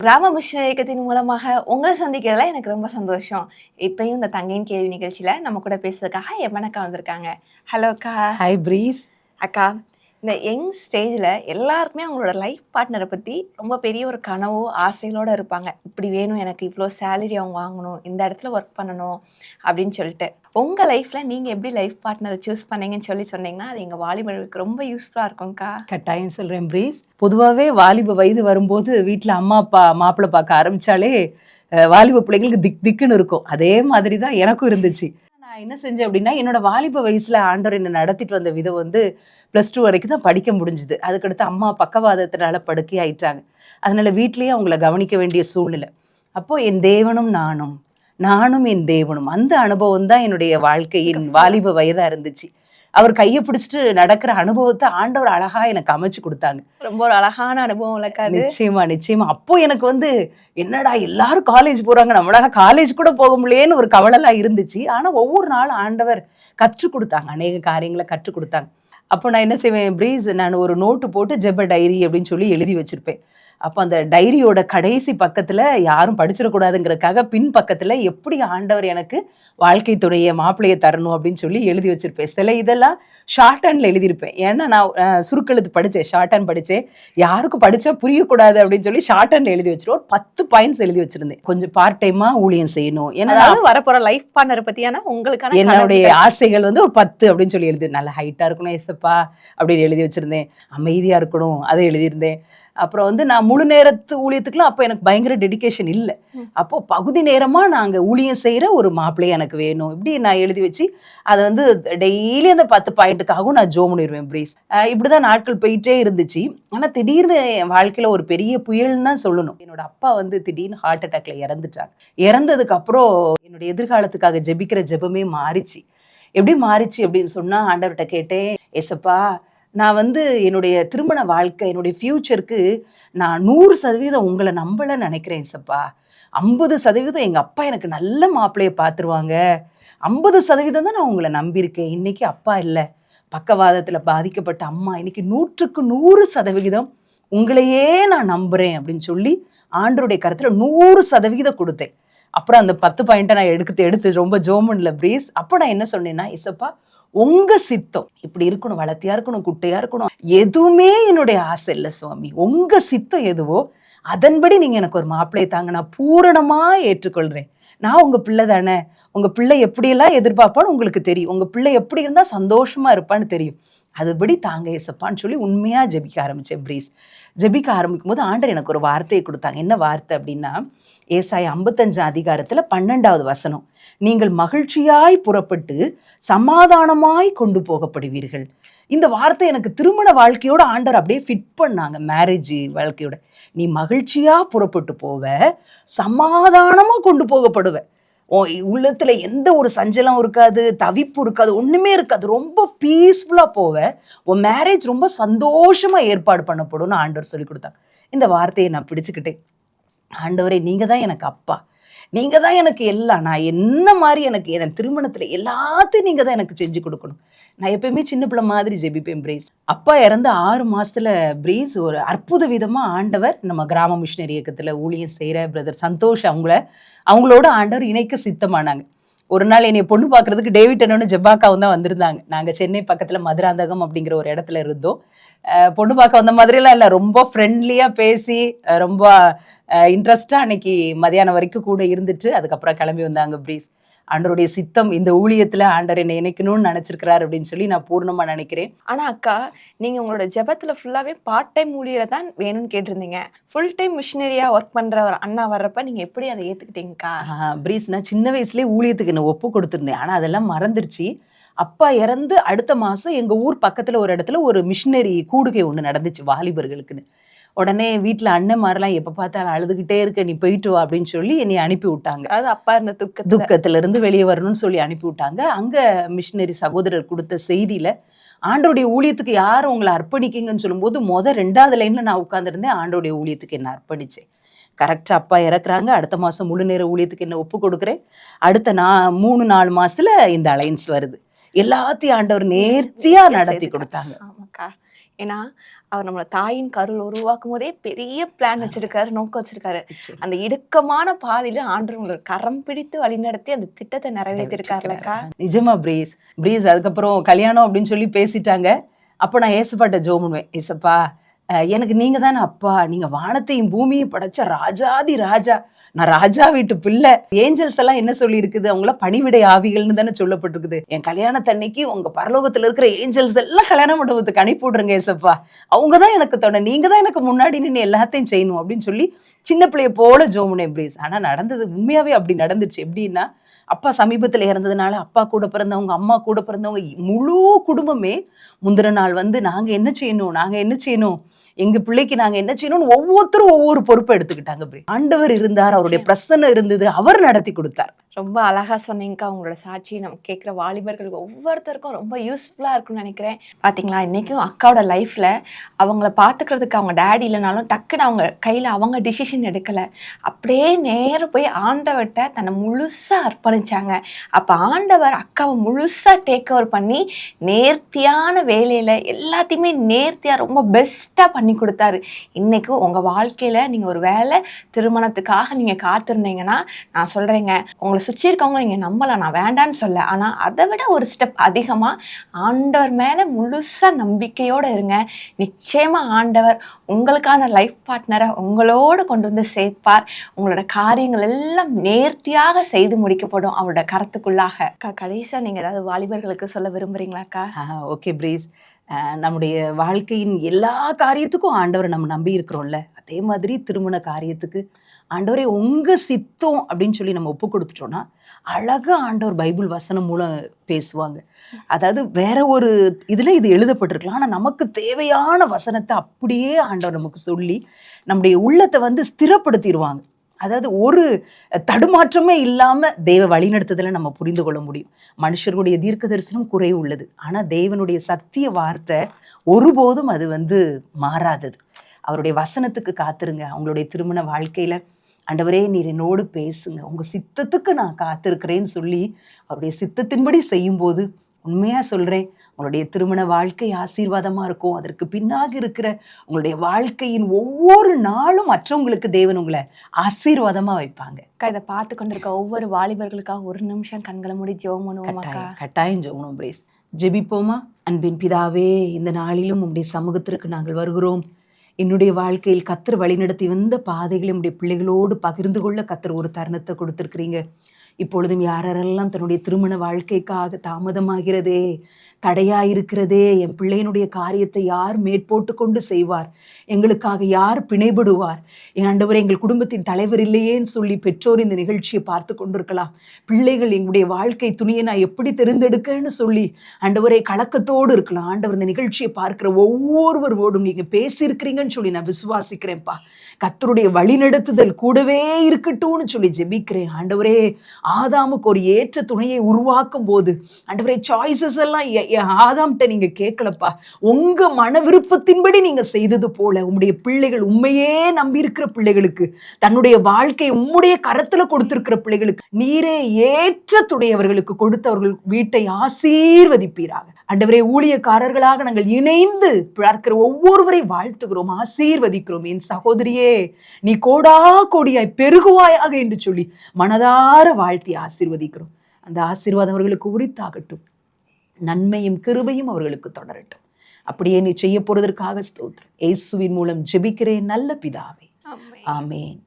கிராம மிஷன் இயக்கத்தின் மூலமாக உங்களை சந்திக்கிறதுல எனக்கு ரொம்ப சந்தோஷம். இப்பயும் இந்த தங்கையின் கேள்வி நிகழ்ச்சியில நம்ம கூட பேசுறதுக்காக எமனக்கா வந்திருக்காங்க. ஹலோ அக்கா. Hi breeze. அக்கா, இந்த யங் ஸ்டேஜில் எல்லாருக்குமே அவங்களோட லைஃப் பார்ட்னரை பற்றி ரொம்ப பெரிய ஒரு கனவோ ஆசைகளோடு இருப்பாங்க. இப்படி வேணும், எனக்கு இவ்வளோ சேலரி அவங்க வாங்கணும், இந்த இடத்துல ஒர்க் பண்ணணும் அப்படின்னு சொல்லிட்டு. உங்கள் லைஃப்பில் நீங்கள் எப்படி லைஃப் பார்ட்னரை சூஸ் பண்ணீங்கன்னு சொன்னீங்கன்னா அது எங்கள் வாலிபர்களுக்கு ரொம்ப யூஸ்ஃபுல்லாக இருக்கும்க்கா. கட்டாயம் சொல்கிறேன் ப்ரீஸ். பொதுவாகவே வாலிப வயது வரும்போது வீட்டில் அம்மா அப்பா மாப்பிள்ளை பார்க்க ஆரம்பித்தாலே வாலிப பிள்ளைங்களுக்கு திக்குன்னு இருக்கும். அதே மாதிரி தான் எனக்கும் இருந்துச்சு. நான் என்ன செஞ்சேன் அப்படின்னா, என்னோட வாலிப வயசில் ஆண்டவர் என்னை நடத்திட்டு வந்த விதம் வந்து +2 வரைக்கும் தான் படிக்க முடிஞ்சுது. அதுக்கடுத்து அம்மா பக்கவாதத்தினால படுக்கை ஆயிட்டாங்க. அதனால வீட்லேயே அவங்கள கவனிக்க வேண்டிய சூழ்நிலை. அப்போது என் தேவனும் நானும் என் தேவனும், அந்த அனுபவம் தான் என்னுடைய வாழ்க்கையின் வாலிப வயதாக இருந்துச்சு. அவர் கையை பிடிச்சிட்டு நடக்கிற அனுபவத்தை ஆண்டவர் அழகா எனக்கு அமைச்சு கொடுத்தாங்க. ரொம்ப ஒரு அழகான அனுபவம். நிச்சயமா. அப்போ எனக்கு வந்து என்னடா எல்லாரும் காலேஜ் போறாங்க, நம்மளால காலேஜ் கூட போக முடியலன்னு ஒரு கவலைலாம் இருந்துச்சு. ஆனா ஒவ்வொரு நாளும் ஆண்டவர் கற்றுக் கொடுத்தாங்க, அநேக காரியங்களை கற்றுக் கொடுத்தாங்க. அப்போ நான் என்ன செய்வேன் ப்ரீஸ், நான் ஒரு நோட்டு போட்டு ஜெப டைரி அப்படின்னு சொல்லி எழுதி வச்சிருப்பேன். அப்போ அந்த டைரியோட கடைசி பக்கத்தில் யாரும் படிச்சிடக்கூடாதுங்கிறதுக்காக பின் பக்கத்தில் எப்படி ஆண்டவர் எனக்கு வாழ்க்கை துணையை மாப்பிள்ளையை தரணும் அப்படின்னு சொல்லி எழுதி வச்சிருப்பேன். சில இதெல்லாம் ஷார்ட் ஹேண்டில் எழுதியிருப்பேன். ஏன்னா நான் சுருக்கெழுத்து படித்தேன், ஷார்ட் ஹேண்ட் படித்தேன். யாருக்கும் படித்தா புரியக்கூடாது அப்படின்னு சொல்லி ஷார்ட் ஹேண்டில் எழுதி வச்சிருவோம். ஒரு 10 பாயிண்ட்ஸ் எழுதி வச்சிருந்தேன். கொஞ்சம் பார்ட் டைமாக ஊழியம் செய்யணும், ஏன்னா வரப்போகிற லைஃப் பார்ட்னர் பற்றியான உங்களுக்கான என்னுடைய ஆசைகள் வந்து ஒரு 10 அப்படின்னு சொல்லி எழுதி, நல்ல ஹைட்டாக இருக்கணும் ஏசப்பா அப்படின்னு எழுதி வச்சிருந்தேன். அமைதியாக இருக்கணும் அதை எழுதியிருந்தேன். அப்புறம் வந்து நான் முழு நேரத்து ஊழியத்துக்குலாம் அப்போ எனக்கு பயங்கர டெடிகேஷன் இல்லை. அப்போ பகுதி நேரமாக நாங்கள் ஊழியம் செய்கிற ஒரு மாப்பிள்ளையை எனக்கு வேணும் இப்படி நான் எழுதி வச்சு அதை வந்து டெய்லி அந்த 10 பாயிண்ட்டுக்காகவும் நான் ஜோம் பண்ணிடுவேன் ப்ரீஸ். இப்படி தான் நாட்கள் போயிட்டே இருந்துச்சு. ஆனால் திடீர்னு என் வாழ்க்கையில் ஒரு பெரிய புயல்னு தான் சொல்லணும். என்னோட அப்பா வந்து திடீர்னு ஹார்ட் அட்டாக்ல இறந்துட்டாங்க. இறந்ததுக்கு அப்புறம் என்னுடைய எதிர்காலத்துக்காக ஜெபிக்கிற ஜெபமே மாறிச்சு. எப்படி மாறிச்சு அப்படின்னு சொன்னால், ஆண்டவர்கிட்ட கேட்டேன், ஏசப்பா நான் வந்து என்னுடைய திருமண வாழ்க்கை, என்னுடைய ஃப்யூச்சருக்கு நான் 100% உங்களை நம்பலை நினைக்கிறேன் ஏசப்பா. 50% எங்கள் அப்பா எனக்கு நல்ல மாப்பிள்ளையை பார்த்துருவாங்க. 50% தான் நான் உங்களை நம்பியிருக்கேன். இன்னைக்கு அப்பா இல்லை, பக்கவாதத்தில் பாதிக்கப்பட்ட அம்மா. இன்னைக்கு 100க்கு 100% உங்களையே நான் நம்புகிறேன் அப்படின்னு சொல்லி ஆண்டவருடைய கருத்தில் 100% கொடுத்தேன். அப்புறம் அந்த 10 பாயிண்ட்டை நான் எடுத்து ரொம்ப ஜோமன்ல ப்ரீஸ். அப்போ நான் என்ன சொன்னேன்னா, ஏசப்பா உங்க சித்தம் இப்படி இருக்கணும், வளர்த்தியா இருக்கணும், குட்டையா இருக்கணும், எதுவுமே என்னுடைய ஆசை இல்லை சுவாமி. உங்க சித்தம் எதுவோ அதன்படி நீங்க எனக்கு ஒரு மாப்பிள்ளையை தாங்க, நான் பூரணமா ஏற்றுக்கொள்றேன். நான் உங்க பிள்ளை தானே, உங்க பிள்ளை எப்படியெல்லாம் எதிர்பார்ப்பான்னு உங்களுக்கு தெரியும், உங்க பிள்ளை எப்படி இருந்தா சந்தோஷமா இருப்பான்னு தெரியும், அதுபடி தாங்க ஏசப்பான்னு சொல்லி உண்மையா ஜெபிக்க ஆரம்பிச்சேன் ப்ரீஸ். ஜெபிக்க ஆரம்பிக்கும் போது ஆண்டவர் எனக்கு ஒரு வார்த்தையை கொடுத்தாங்க. என்ன வார்த்தை அப்படின்னா, ஏசாயா 55 அதிகாரத்துல 12வது வசனம், நீங்கள் மகிழ்ச்சியாய் புறப்பட்டு சமாதானமாய் கொண்டு போகப்படுவீர்கள். இந்த வார்த்தை எனக்கு திருமண வாழ்க்கையோட ஆண்டவர் அப்படியே ஃபிட் பண்ணாங்க, மேரேஜ் வாழ்க்கையோட. நீ மகிழ்ச்சியா புறப்பட்டு போவ, சமாதானமா கொண்டு போகப்படுவ. உள்ளத்துல எந்த ஒரு சஞ்சலம் இருக்காது, தவிப்பு இருக்காது, ஒண்ணுமே இருக்காது, ரொம்ப பீஸ்ஃபுல்லா போவ. உன் மேரேஜ் ரொம்ப சந்தோஷமா ஏற்பாடு பண்ணப்படும்னு ஆண்டவர் சொல்லி கொடுத்தாங்க. இந்த வார்த்தையை நான் பிடிச்சுக்கிட்டேன். ஆண்டவரே நீங்க தான் எனக்கு அப்பா, நீங்க தான் எனக்கு எல்லாம், நான் என்ன மாதிரி எனக்கு என் திருமணத்துல எல்லாத்தையும் நீங்க தான் எனக்கு செஞ்சு கொடுக்கணும். நான் எப்பயுமே சின்ன பிள்ளை மாதிரி ஜெபிப்பேன் ப்ரீஸ். அப்பா இறந்து 6 மாசத்துல ப்ரீஸ் ஒரு அற்புத விதமா ஆண்டவர் நம்ம கிராம மிஷனரி இயக்கத்துல ஊழியம் செய்யற பிரதர் சந்தோஷ் அவங்களோட ஆண்டவர் இணைக்க சித்தமானாங்க. ஒரு நாள் என்னை பொண்ணு பார்க்கறதுக்கு டேவிட் அண்ணனும் ஜெபாக்காவும் தான் வந்திருந்தாங்க. நாங்கள் சென்னை பக்கத்தில் மதுராந்தகம் அப்படிங்கிற ஒரு இடத்துல இருந்தோம். பொண்ணு பார்க்க வந்த மாதிரிலாம் இல்லை, ரொம்ப ஃப்ரெண்ட்லியாக பேசி ரொம்ப இன்ட்ரெஸ்டாக அன்னைக்கு மதியானம் வரைக்கும் கூட இருந்துட்டு அதுக்கப்புறம் கிளம்பி வந்தாங்க ப்ரீஸ். ஆண்டருடைய சித்தம் இந்த ஊழியத்தில் ஆண்டர் என்னை இணைக்கணும்னு நினச்சிருக்கிறார் அப்படின்னு சொல்லி நான் பூர்ணமாக நினைக்கிறேன். ஆனால் அக்கா, நீங்கள் உங்களோட ஜெபத்தில் ஃபுல்லாகவே பார்ட் டைம் ஊழியரை தான் வேணும்னு கேட்டிருந்தீங்க. ஃபுல் டைம் மிஷினரியாக ஒர்க் பண்ணுற ஒரு அண்ணா வர்றப்ப நீங்கள் எப்படி அதை ஏற்றுக்கிட்டீங்கக்கா? ப்ரீஸ், நான் சின்ன வயசுலேயே ஊழியத்துக்கு என்ன ஒப்பு கொடுத்துருந்தேன், ஆனால் அதெல்லாம் மறந்துருச்சு. அப்பா இறந்து அடுத்த மாதம் எங்கள் ஊர் பக்கத்தில் ஒரு இடத்துல ஒரு மிஷினரி கூடுகை ஒன்று நடந்துச்சு வாலிபர்களுக்குன்னு. உடனே வீட்டில் அண்ணன் மாதிரிலாம் எப்போ பார்த்தாலும் அழுதுகிட்டே இருக்க, நீ போயிட்டு வா அப்படின்னு சொல்லி என்னை அனுப்பி விட்டாங்க. அது அப்பா இருந்த துக்கத்திலிருந்து வெளியே வரணும்னு சொல்லி அனுப்பி விட்டாங்க. அங்கே மிஷினரி சகோதரர் கொடுத்த செய்தியில் ஆண்டோடைய ஊழியத்துக்கு யார் உங்களை அர்ப்பணிக்கிங்கன்னு சொல்லும்போது 2வது லைனில் நான் உட்காந்துருந்தேன். ஆண்டோடைய ஊழியத்துக்கு என்ன அர்ப்பணிச்சேன். கரெக்டாக அப்பா இறக்குறாங்க, அடுத்த மாதம் முழு நேர ஊழியத்துக்கு என்ன ஒப்பு கொடுக்குறேன். அடுத்த 3-4 மாதத்துல இந்த அலைன்ஸ் வருது. எல்லாத்தையும் ஆண்டவர் நேர்த்தியா நடத்தி கொடுத்தாங்க. ஆமாக்கா, ஏன்னா அவர் நம்மள தாயின் கருவில் உருவாக்கும் போதே பெரிய பிளான் வச்சிருக்காரு, நோக்கம் வச்சிருக்காரு. அந்த இடுக்கமான பாதையில ஆண்டவர் உங்களை கரம் பிடித்து வழிநடத்தி அந்த திட்டத்தை நிறைவேற்றிருக்காருலக்கா. நிஜமா பிரீஸ் அதுக்கப்புறம் கல்யாணம் அப்படின்னு சொல்லி பேசிட்டாங்க. அப்போ நான் ஏசப்பாட்ட ஜெபம் பண்ணுவேன், ஏசப்பா எனக்கு நீங்க தானே அப்பா, நீங்க வானத்தையும் பூமியும் படைச்ச ராஜாதி ராஜா, நான் ராஜா வீட்டு பிள்ளை. ஏஞ்சல்ஸ் எல்லாம் என்ன சொல்லி இருக்குது, அவங்கள பணிவிடை ஆவிகள்னு தானே சொல்லப்பட்டிருக்குது. என் கல்யாணத்தன்னைக்கு உங்க பரலோகத்துல இருக்கிற ஏஞ்சல்ஸ் எல்லாம் கல்யாண மண்டபத்துக்கு அனுப்பி விடுறேங்க ஏசப்பா, அவங்கதான் எனக்கு தொண்டை, நீங்க தான் எனக்கு முன்னாடி நின்று எல்லாத்தையும் செய்யணும் அப்படின்னு சொல்லி சின்ன பிள்ளைய போல ஜோமுனே பிரீஸ். ஆனா நடந்தது உண்மையாவே அப்படி நடந்துச்சு. எப்படின்னா, அப்பா சமீபத்துல இறந்ததுனால அப்பா கூட பிறந்தவங்க, அம்மா கூட பிறந்தவங்க, முழு குடும்பமே முந்தின நாள் நாங்க என்ன செய்யணும், எங்க பிள்ளைக்கு நாங்க என்ன செய்யணும்னு ஒவ்வொருத்தரும் ஒவ்வொரு பொறுப்பை எடுத்துக்கிட்டாங்க. ஆண்டவர் இருந்தார், அவருடைய பிரசன்னம் இருந்தது, அவர் நடத்தி கொடுத்தார். ரொம்ப அழகா சொன்னீங்கக்கா. உங்களோட சாட்சி நம்ம கேட்குற வாலிபர்களுக்கு ஒவ்வொருத்தருக்கும் ரொம்ப யூஸ்ஃபுல்லாக இருக்கும்னு நினைக்கிறேன். பார்த்தீங்களா, இன்றைக்கும் அக்காவோட லைஃப்பில் அவங்கள பார்த்துக்கிறதுக்கு அவங்க டேடி இல்லைனாலும் டக்குன்னு அவங்க கையில் அவங்க டிசிஷன் எடுக்கலை, அப்படியே நேரம் போய் ஆண்டவர்கிட்ட தன்னை முழுசாக அர்ப்பணிச்சாங்க. அப்போ ஆண்டவர் அக்காவை முழுசாக டேக் ஓவர் பண்ணி நேர்த்தியான வேலையில் எல்லாத்தையுமே நேர்த்தியாக ரொம்ப பெஸ்ட்டாக பண்ணி கொடுத்தாரு. இன்றைக்கும் உங்கள் வாழ்க்கையில் நீங்கள் ஒரு வேலை திருமணத்துக்காக நீங்கள் காத்திருந்தீங்கன்னா நான் சொல்கிறேங்க, உங்களை சுற்றி இருக்கவங்க நீங்கள் நம்பலாம், நான் வேண்டான்னு சொல்ல. ஆனால் அதை விட ஒரு ஸ்டெப் அதிகமாக ஆண்டவர் மேலே முழுசாக நம்பிக்கையோடு இருங்க. நிச்சயமாக ஆண்டவர் உங்களுக்கான லைஃப் பார்ட்னரை உங்களோடு கொண்டு வந்து சேர்ப்பார். உங்களோட காரியங்கள் எல்லாம் நேர்த்தியாக செய்து முடிக்கப்படும் அவரோட கரத்துக்குள்ளாக. அக்கா, கடைசியாக நீங்கள் ஏதாவது வாலிபர்களுக்கு சொல்ல விரும்புகிறீங்களாக்கா? ஓகே பிரீஸ், நம்முடைய வாழ்க்கையின் எல்லா காரியத்துக்கும் ஆண்டவரை நம்ம நம்பி இருக்கிறோம்ல, அதே மாதிரி திருமண காரியத்துக்கு ஆண்டவரே உங்க சித்தம் அப்படின்னு சொல்லி நம்ம ஒப்பு கொடுத்துட்டோம்னா அழகா ஆண்டவர் பைபிள் வசனம் மூலம் பேசுவாங்க. அதாவது வேற ஒரு இதுல இது எழுதப்பட்டிருக்கலாம், ஆனா நமக்கு தேவையான வசனத்தை அப்படியே ஆண்டவர் நமக்கு சொல்லி நம்முடைய உள்ளத்தை ஸ்திரப்படுத்திடுவாங்க. அதாவது ஒரு தடுமாற்றமே இல்லாம தேவ வழிநடத்துதலை நம்ம புரிந்து கொள்ள முடியும். மனுஷர்களுடைய தீர்க்க தரிசனம் குறை உள்ளது, ஆனா தேவனுடைய சத்திய வார்த்தை ஒருபோதும் அது மாறாதது. அவருடைய வசனத்துக்கு காத்துருங்க. அவங்களுடைய திருமண வாழ்க்கையில ஆண்டவரே நீர் என்னோடு பேசுங்க, உங்க சித்தத்துக்கு நான் காத்திருக்கிறேன்னு சொல்லி அவருடைய சித்தத்தின்படி செய்யும் போது உண்மையா சொல்றேன், உங்களுடைய திருமண வாழ்க்கை ஆசீர்வாதமா இருக்கும். அதற்கு பின்னாக இருக்கிற உங்களுடைய வாழ்க்கையின் ஒவ்வொரு நாளும் மற்றவங்களுக்கு தேவன் உங்களை ஆசீர்வாதமா வைப்பாங்க. இதை பார்த்து கொண்டிருக்க ஒவ்வொரு வாலிபர்களுக்காக ஒரு நிமிஷம் கண்களை மூடி ஜெபம் பண்ணுவோம். கட்டாயம் ஜெபம் பிரேஸ். ஜெபிப்போமா? அன்பின் பிதாவே, இந்த நாளிலும் உங்களுடைய சமூகத்திற்கு நாங்கள் வருகிறோம். என்னுடைய வாழ்க்கையில் கர்த்தர் வழிநடத்தி வந்த பாதைகளை உடைய பிள்ளைகளோடு பகிர்ந்து கொள்ள கர்த்தர் ஒரு தருணத்தை கொடுத்திருக்கிறீங்க. இப்பொழுதும் யாரெல்லாம் தன்னுடைய திருமண வாழ்க்கைக்காக தாமதமாகிறதே, தடையாயிருக்கிறதே, என் பிள்ளையினுடைய காரியத்தை யார் மேற்போட்டு கொண்டு செய்வார், எங்களுக்காக யார் பிணைபடுவார், என் ஆண்டவர் எங்கள் குடும்பத்தின் தலைவர் இல்லையேன்னு சொல்லி பெற்றோர் இந்த நிகழ்ச்சியை பார்த்து கொண்டிருக்கலாம். பிள்ளைகள் எங்களுடைய வாழ்க்கை துணியை நான் எப்படி தெரிந்தெடுக்கன்னு சொல்லி ஆண்டவரை கலக்கத்தோடு இருக்கலாம். ஆண்டவர் இந்த நிகழ்ச்சியை பார்க்கிற ஒவ்வொருவரோடும் நீங்க பேசியிருக்கிறீங்கன்னு சொல்லி நான் விசுவாசிக்கிறேன்ப்பா. கர்த்தருடைய வழிநடத்துதல் கூடவே இருக்கட்டும்னு சொல்லி ஜெபிக்கிறேன். ஆண்டவரே, ஆதாமுக்கு ஒரு ஏற்ற துணையை உருவாக்கும் போது ஆண்டவரே சாய்ஸஸ் எல்லாம் ஆதாம்கிட்ட நீங்க கேட்கலப்பா, உங்க மன விருப்பத்தின்படி நீங்க செய்தது போல உம்முடைய பிள்ளைகள், உண்மையே நம்பி இருக்கிற பிள்ளைகளுக்கு, தன்னுடைய வாழ்க்கையை உம்முடைய கரத்துல கொடுத்திருக்கிற பிள்ளைகளுக்கு நீரே ஏற்ற துணையவர்களுக்கு கொடுத்தவர்கள் வீட்டை ஆசீர்வதிப்பீராக. ஆண்டவரே, ஊழியக்காரர்களாக நாங்கள் இணைந்து பார்க்கிற ஒவ்வொருவரை வாழ்த்துகிறோம், ஆசீர்வதிக்கிறோம். என் சகோதரியே, நீ கோடா கோடியாய் பெருகுவாயாக என்று சொல்லி மனதார வாழ்த்தி ஆசீர்வதிக்கிறோம். அந்த ஆசீர்வாதம் அவர்களுக்கு உரித்தாகட்டும், நன்மையும் கிருபையும் அவர்களுக்கு தொடரட்டும். அப்படியே நீ செய்ய போறதற்காக ஸ்தோத்திரம். இயேசுவின் மூலம் ஜெபிக்கிறேன் நல்ல பிதாவே, ஆமென்.